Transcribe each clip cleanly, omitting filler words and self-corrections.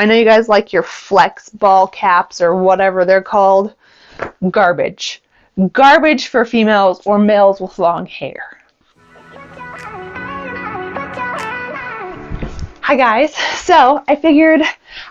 I know you guys like your flex ball caps or whatever they're called. Garbage. Garbage for females or males with long hair. Hi guys, so I figured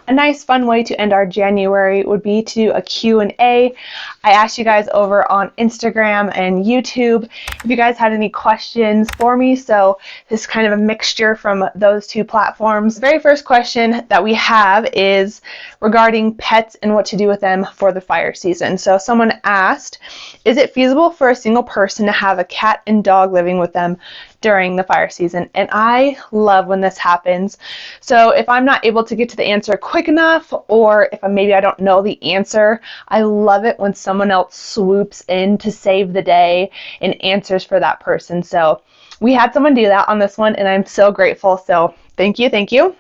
a nice fun way to end our January would be to do a Q&A. I asked you guys over on Instagram and YouTube if you guys had any questions for me, so this is kind of a mixture from those two platforms. The very first question that we have is regarding pets and what to do with them for the fire season. So someone asked, is it feasible for a single person to have a cat and dog living with them during the fire season? And I love when this happens. So if I'm not able to get to the answer quick enough, or if maybe I don't know the answer, I love it when someone else swoops in to save the day and answers for that person. So we had someone do that on this one, and I'm so grateful. So thank you, thank you.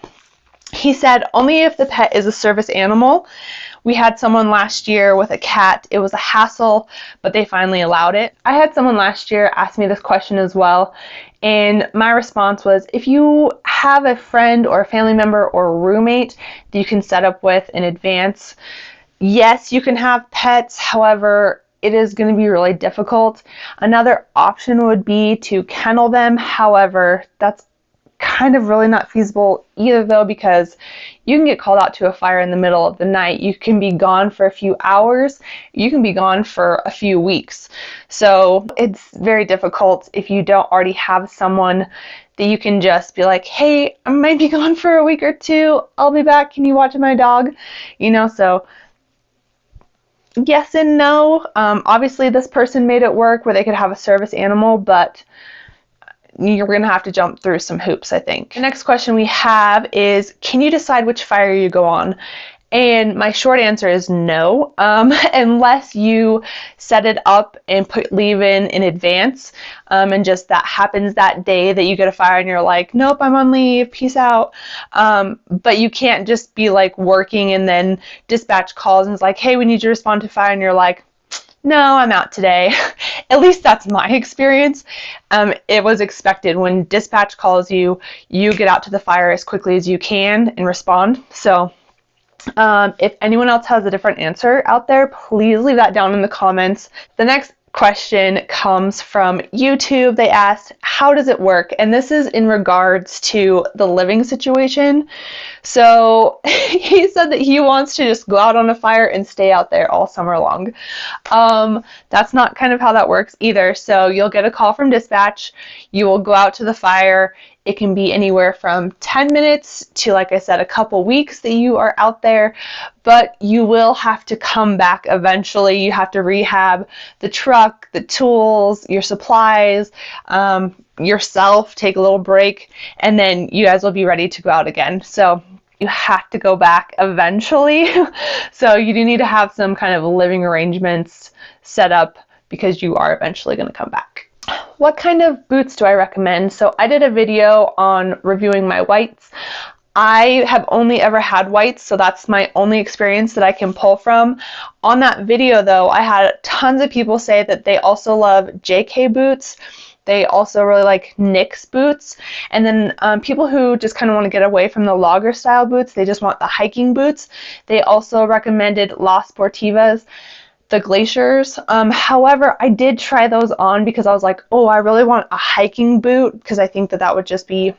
He said, only if the pet is a service animal. We had someone last year with a cat. It was a hassle, but they finally allowed it. I had someone last year ask me this question as well, and my response was, if you have a friend or a family member or a roommate that you can set up with in advance, yes, you can have pets. However, it is going to be really difficult. Another option would be to kennel them. However, that's kind of really not feasible either, though, because you can get called out to a fire in the middle of the night. You can be gone for a few hours. You can be gone for a few weeks. So it's very difficult if you don't already have someone that you can just be like, hey, I might be gone for a week or two. I'll be back. Can you watch my dog? You know, so yes and no. Obviously, this person made it work where they could have a service animal, but you're going to have to jump through some hoops, I think. The next question we have is, can you decide which fire you go on? And my short answer is no, unless you set it up and put leave in advance, and just that happens that day that you get a fire and you're like, nope, I'm on leave, peace out. But you can't just be like working and then dispatch calls and it's like, hey, we need you to respond to fire, and you're like, no, I'm out today. At least that's my experience. It was expected when dispatch calls you, you get out to the fire as quickly as you can and respond. So if anyone else has a different answer out there, please leave that down in the comments. The next question comes from YouTube. They asked, how does it work? And this is in regards to the living situation. So he said that he wants to just go out on a fire and stay out there all summer long. That's not kind of how that works either. So you'll get a call from dispatch. You will go out to the fire. It can be anywhere from 10 minutes to, like I said, a couple weeks that you are out there, but you will have to come back eventually. You have to rehab the truck, the tools, your supplies, yourself, take a little break, and then you guys will be ready to go out again. So you have to go back eventually. So you do need to have some kind of living arrangements set up because you are eventually going to come back. What kind of boots do I recommend? So I did a video on reviewing my whites. I have only ever had whites, so that's my only experience that I can pull from. On that video, though, I had tons of people say that they also love JK boots. They also really like NYX boots. And then people who just kind of want to get away from the logger style boots, they just want the hiking boots. They also recommended Las Sportivas, the glaciers. However, I did try those on because I was like, oh, I really want a hiking boot because I think that that would just be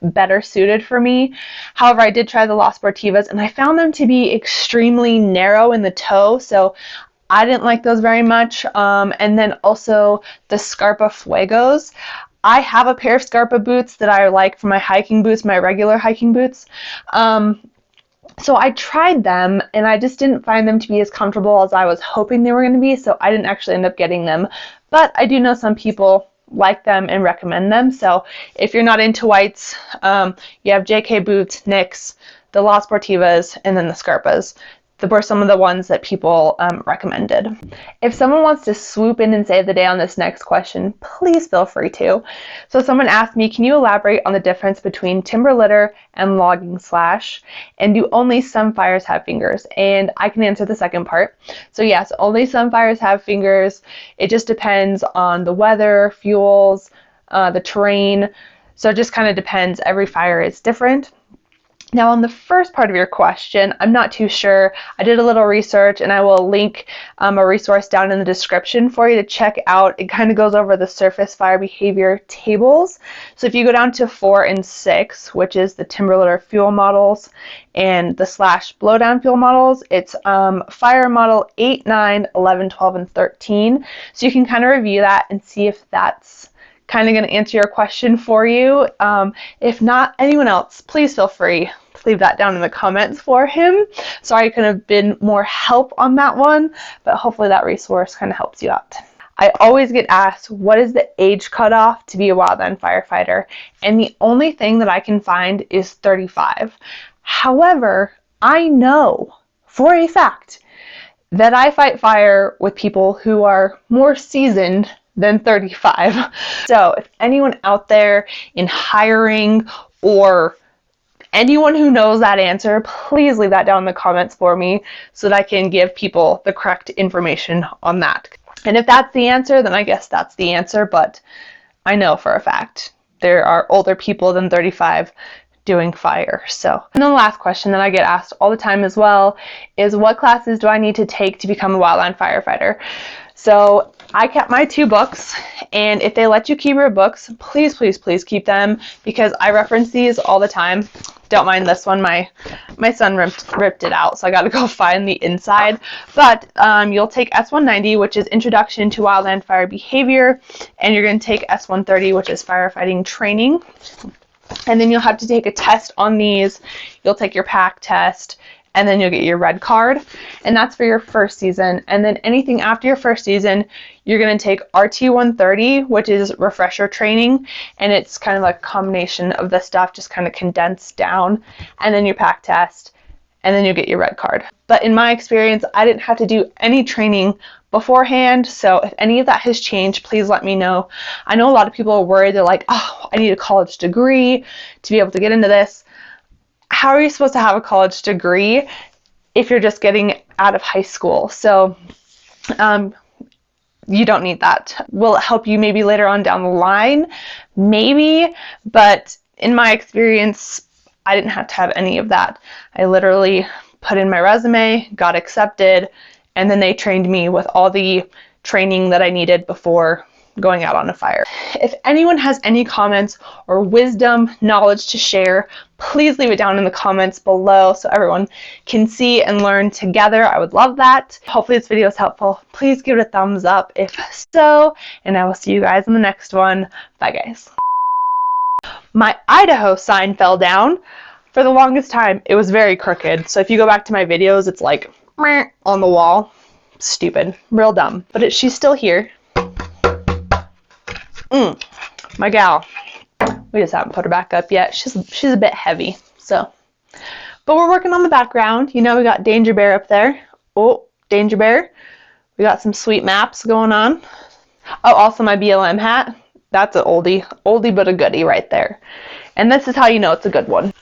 better suited for me. However, I did try the Las Sportivas and I found them to be extremely narrow in the toe, so I didn't like those very much. And then also the Scarpa Fuegos. I have a pair of Scarpa boots that I like for my hiking boots, my regular hiking boots. So I tried them and I just didn't find them to be as comfortable as I was hoping they were going to be, so I didn't actually end up getting them. But I do know some people like them and recommend them. So if you're not into whites, you have JK boots, NYX, the Las Sportivas, and then the Scarpas. Were some of the ones that people recommended. If someone wants to swoop in and save the day on this next question, please feel free to. So someone asked me, can you elaborate on the difference between timber litter and logging slash? And do only some fires have fingers? And I can answer the second part. So yes, only some fires have fingers. It just depends on the weather, fuels, the terrain. So it just kind of depends. Every fire is different. Now on the first part of your question, I'm not too sure. I did a little research and I will link a resource down in the description for you to check out. It kind of goes over the surface fire behavior tables. So if you go down to 4 and 6, which is the timber litter fuel models and the / blowdown fuel models, it's fire model 8, 9, 11, 12, and 13. So you can kind of review that and see if that's kind of going to answer your question for you. If not, anyone else, please feel free to leave that down in the comments for him. Sorry I couldn't have been more help on that one, but hopefully that resource kind of helps you out. I always get asked, what is the age cutoff to be a wildland firefighter? And the only thing that I can find is 35. However, I know for a fact that I fight fire with people who are more seasoned than 35. So if anyone out there in hiring or anyone who knows that answer, please leave that down in the comments for me so that I can give people the correct information on that. And if that's the answer, then I guess that's the answer, but I know for a fact there are older people than 35 doing fire. So, and then the last question that I get asked all the time as well is, what classes do I need to take to become a wildland firefighter? So I kept my 2 books, and if they let you keep your books, please, please, please keep them, because I reference these all the time. Don't mind this one, my son ripped it out, so I got to go find the inside. But you'll take S190, which is Introduction to Wildland Fire Behavior, and you're going to take S130, which is Firefighting Training. And then you'll have to take a test on these. You'll take your PAC test, and then you'll get your red card, and that's for your first season. And then anything after your first season, you're going to take RT130, which is refresher training, and it's kind of like a combination of the stuff just kind of condensed down, and then your PAC test, and then you'll get your red card. But in my experience, I didn't have to do any training beforehand, so if any of that has changed, please let me know. I know a lot of people are worried. They're like, oh, I need a college degree to be able to get into this. How are you supposed to have a college degree if you're just getting out of high school? So you don't need that. Will it help you maybe later on down the line? Maybe, but in my experience, I didn't have to have any of that. I literally put in my resume, got accepted, and then they trained me with all the training that I needed before going out on a fire. If anyone has any comments or wisdom, knowledge to share, please leave it down in the comments below so everyone can see and learn together. I would love that. Hopefully this video is helpful. Please give it a thumbs up if so, and I will see you guys in the next one. Bye guys. My Idaho sign fell down. For the longest time, it was very crooked. So if you go back to my videos, it's like on the wall. Stupid, real dumb. But she's still here. My gal. We just haven't put her back up yet. She's a bit heavy, so. But we're working on the background. You know, we got Danger Bear up there. Oh, Danger Bear. We got some sweet maps going on. Oh, also my BLM hat. That's an oldie but a goodie right there. And this is how you know it's a good one.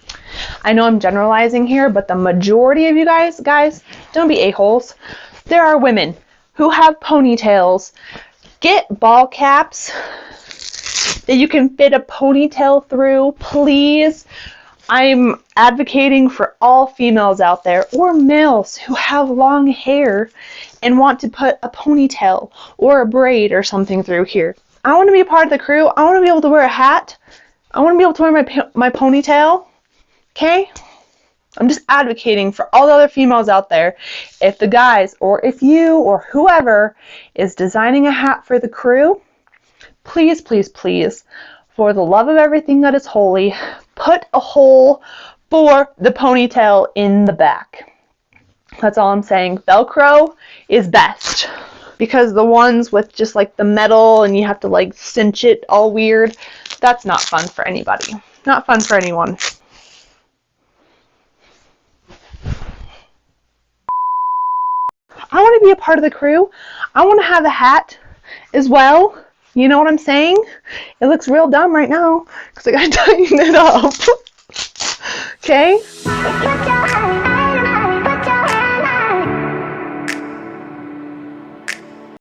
I know I'm generalizing here, but the majority of you guys, don't be a-holes. There are women who have ponytails. Get ball caps that you can fit a ponytail through, please. I'm advocating for all females out there, or males who have long hair and want to put a ponytail or a braid or something through here. I want to be a part of the crew. I want to be able to wear a hat. I want to be able to wear my ponytail. Okay? I'm just advocating for all the other females out there. If the guys, or if you, or whoever is designing a hat for the crew, please, please, please, for the love of everything that is holy, put a hole for the ponytail in the back. That's all I'm saying. Velcro is best, because the ones with just like the metal and you have to like cinch it all weird, that's not fun for anybody. Not fun for anyone. I want to be a part of the crew. I want to have a hat as well. You know what I'm saying? It looks real dumb right now because I got to tighten it up. Okay?